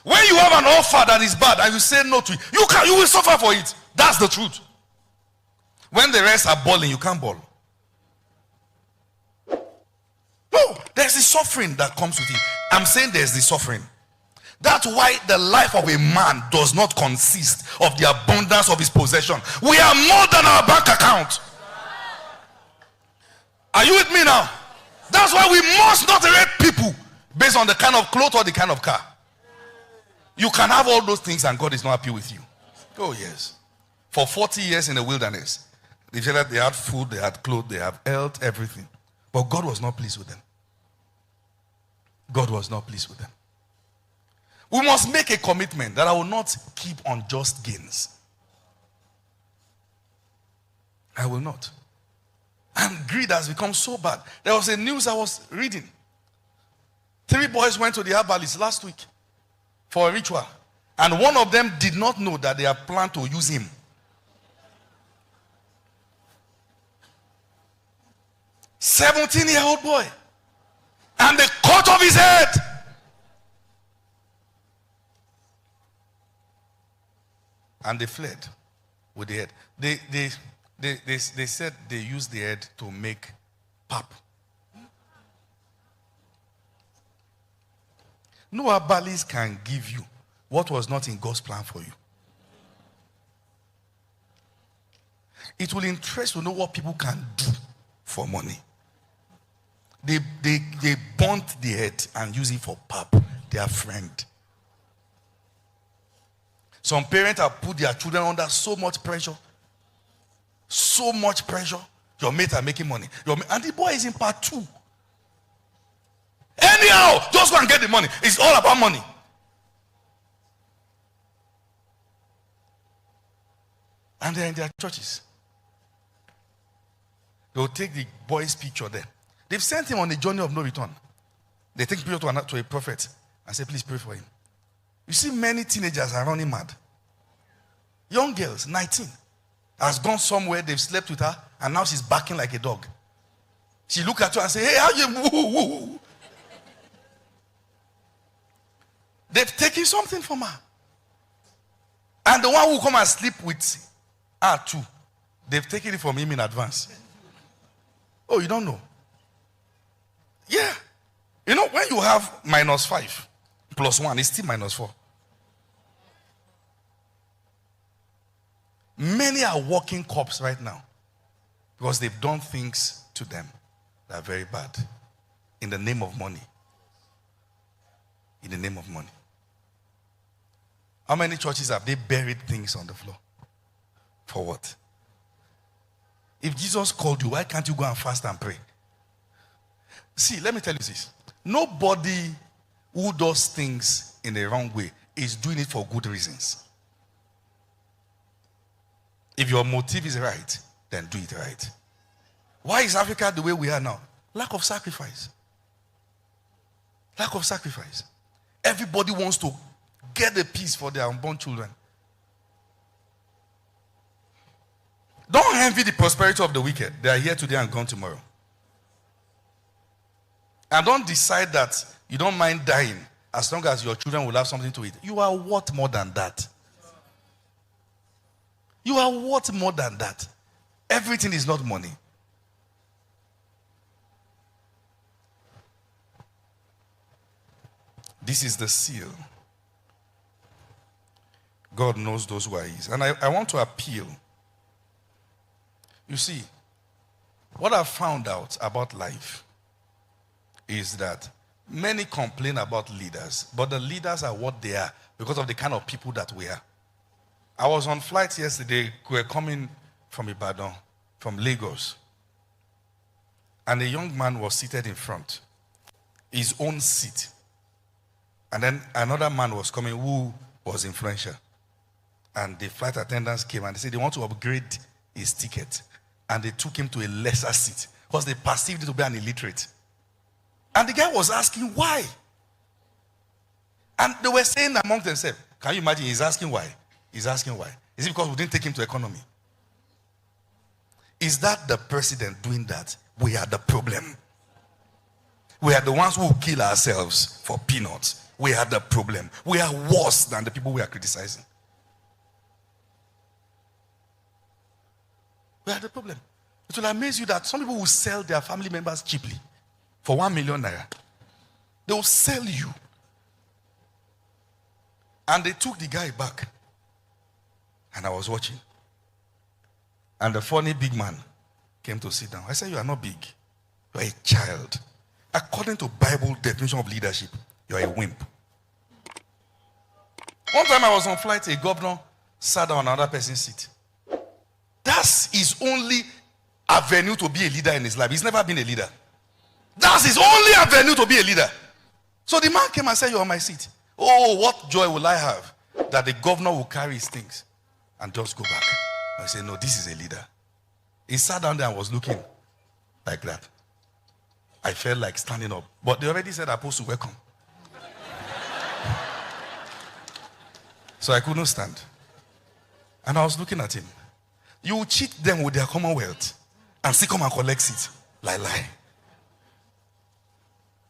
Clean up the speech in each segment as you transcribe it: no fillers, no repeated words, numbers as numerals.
When you have an offer that is bad and you say no to it, you will suffer for it. That's the truth. When the rest are balling, you can't ball. No, there's the suffering that comes with it. I'm saying there's the suffering. That's why the life of a man does not consist of the abundance of his possession. We are more than our bank account. Are you with me now? That's why we must not rate people based on the kind of clothes or the kind of car. You can have all those things and God is not happy with you. Oh yes. For 40 years in the wilderness, they said that they had food, they had clothes, they have health, everything. But God was not pleased with them. God was not pleased with them. We must make a commitment that I will not keep unjust gains. I will not. And greed has become so bad. There was a news I was reading. 3 boys went to the herbalist last week for a ritual. And one of them did not know that they had planned to use him. A 17-year-old boy. And they cut off his head. And they fled with the head. They said they used the head to make pap. No herbalist can give you what was not in God's plan for you. It will interest to know what people can do for money. They burnt the head and use it for pap. Their friend. Some parents have put their children under so much pressure. So much pressure. Your mates are making money. And the boy is in part 2. Anyhow, just go and get the money. It's all about money. And they're in their churches. They'll take the boy's picture there. They've sent him on a journey of no return. They take picture to a prophet and say, please pray for him. You see, many teenagers are running mad. Young girls, 19, has gone somewhere, they've slept with her, and now she's barking like a dog. She look at you and say, hey, how you woo, woo, woo. They've taken something from her. And the one who come and sleep with her too, they've taken it from him in advance. Oh, you don't know? Yeah. You know, when you have -5 plus 1, it's still -4. Many are walking corpse right now because they've done things to them that are very bad in the name of money. In the name of money. How many churches have they buried things on the floor? For what? If Jesus called you, why can't you go and fast and pray? See, let me tell you this. Nobody who does things in the wrong way is doing it for good reasons. If your motive is right, then do it right. Why is Africa the way we are now? Lack of sacrifice. Lack of sacrifice. Everybody wants to get a piece for their unborn children. Don't envy the prosperity of the wicked. They are here today and gone tomorrow. And don't decide that you don't mind dying as long as your children will have something to eat. You are worth more than that. You are worth more than that. Everything is not money. This is the seal. God knows those who are his. And I want to appeal. You see, what I found out about life is that many complain about leaders, but the leaders are what they are because of the kind of people that we are. I was on flight yesterday. We were coming from Ibadan, from Lagos. And a young man was seated in front, his own seat. And then another man was coming who was influential. And the flight attendants came and they said they want to upgrade his ticket. And they took him to a lesser seat because they perceived it to be an illiterate. And the guy was asking why. And they were saying among themselves, can you imagine? He's asking why. He's asking why. Is it because we didn't take him to economy? Is that the president doing that? We are the problem. We are the ones who kill ourselves for peanuts. we are the problem. We are worse than the people we are criticizing. We are the problem. It will amaze you that some people will sell their family members cheaply for 1 million naira. They will sell you. And they took the guy back. And I was watching. And the funny big man came to sit down. I said, you are not big. You are a child. According to Bible definition of leadership, you are a wimp. One time I was on flight, a governor sat down on another person's seat. That's his only avenue to be a leader in his life. He's never been a leader. That's his only avenue to be a leader. So the man came and said, you're on my seat. Oh, what joy will I have that the governor will carry his things and just go back. I said, no, this is a leader. He sat down there and was looking like that. I felt like standing up. But they already said, Apostle, welcome. So I couldn't stand. And I was looking at him. You cheat them with their commonwealth and still come and collect it. Lie.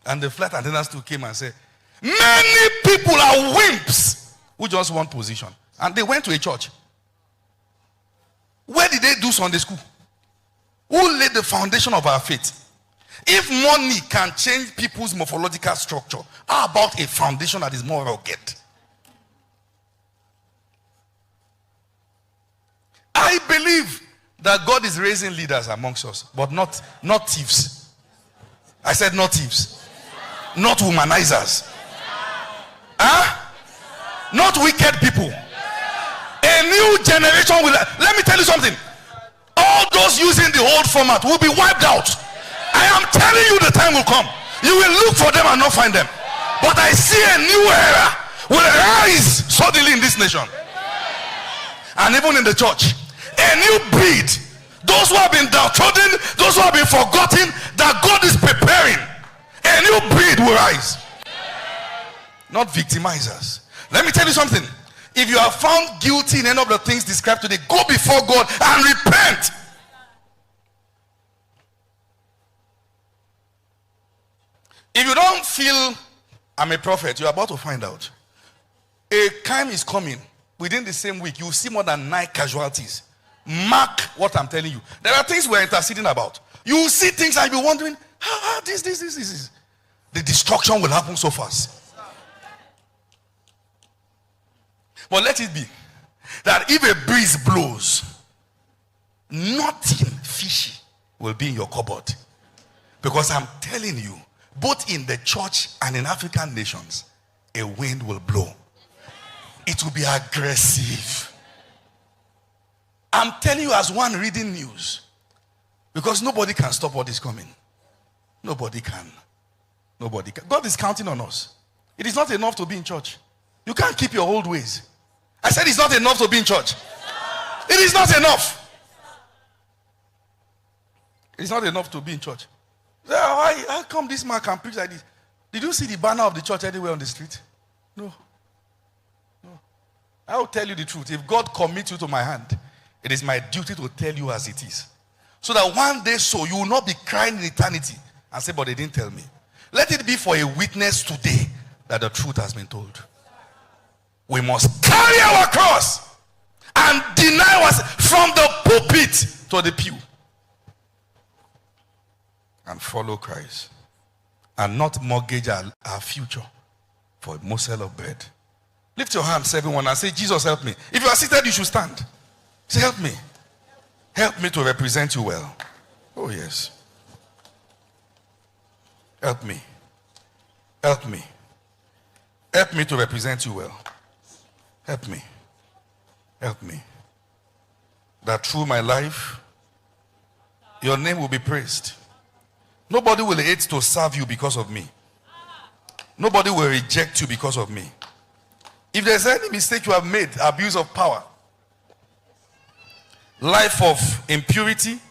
And the flight attendants too came and said, many people are wimps who just want position. And they went to a church. Where did they do Sunday school? Who laid the foundation of our faith? If money can change people's morphological structure, how about a foundation that is more rugged? I believe that God is raising leaders amongst us, but not thieves. I said not thieves. Not womanizers. Huh? Not wicked people. A new generation will... Let me tell you something. All those using the old format will be wiped out. I am telling you the time will come. You will look for them and not find them. But I see a new era will rise suddenly in this nation. And even in the church. A new breed. Those who have been downtrodden, those who have been forgotten, that God is preparing. A new breed will rise. Not victimizers. Let me tell you something. If you are found guilty in any of the things described today, go before God and repent. If you don't feel I'm a prophet, you're about to find out. A time is coming. Within the same week, you'll see more than 9 casualties. Mark what I'm telling you. There are things we're interceding about. You will see things and you'll be wondering, this. The destruction will happen so fast. But let it be that if a breeze blows, nothing fishy will be in your cupboard. Because I'm telling you, both in the church and in African nations, a wind will blow. It will be aggressive. I'm telling you as one reading news. Because nobody can stop what is coming. Nobody can. Nobody can. God is counting on us. It is not enough to be in church. You can't keep your old ways. I said it's not enough to be in church. It is not enough. It's not enough to be in church. How come this man can preach like this? Did you see the banner of the church anywhere on the street? No. I will tell you the truth. If God commits you to my hand, it is my duty to tell you as it is. So that one day you will not be crying in eternity and say, but they didn't tell me. Let it be for a witness today that the truth has been told. We must carry our cross and deny us from the pulpit to the pew. And follow Christ. And not mortgage our future for a morsel of bread. Lift your hands, everyone, and say, Jesus, help me. If you are seated, you should stand. Say, help me. Help me to represent you well. Oh, yes. Help me. Help me. Help me to represent you well. Help me. Help me. That through my life, your name will be praised. Nobody will hate to serve you because of me. Nobody will reject you because of me. If there's any mistake you have made, abuse of power, life of impurity,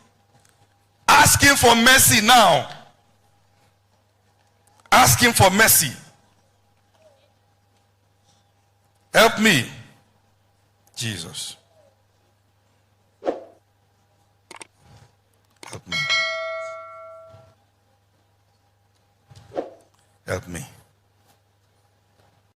ask him for mercy now. Ask him for mercy. Help me, Jesus. Help me. Help me.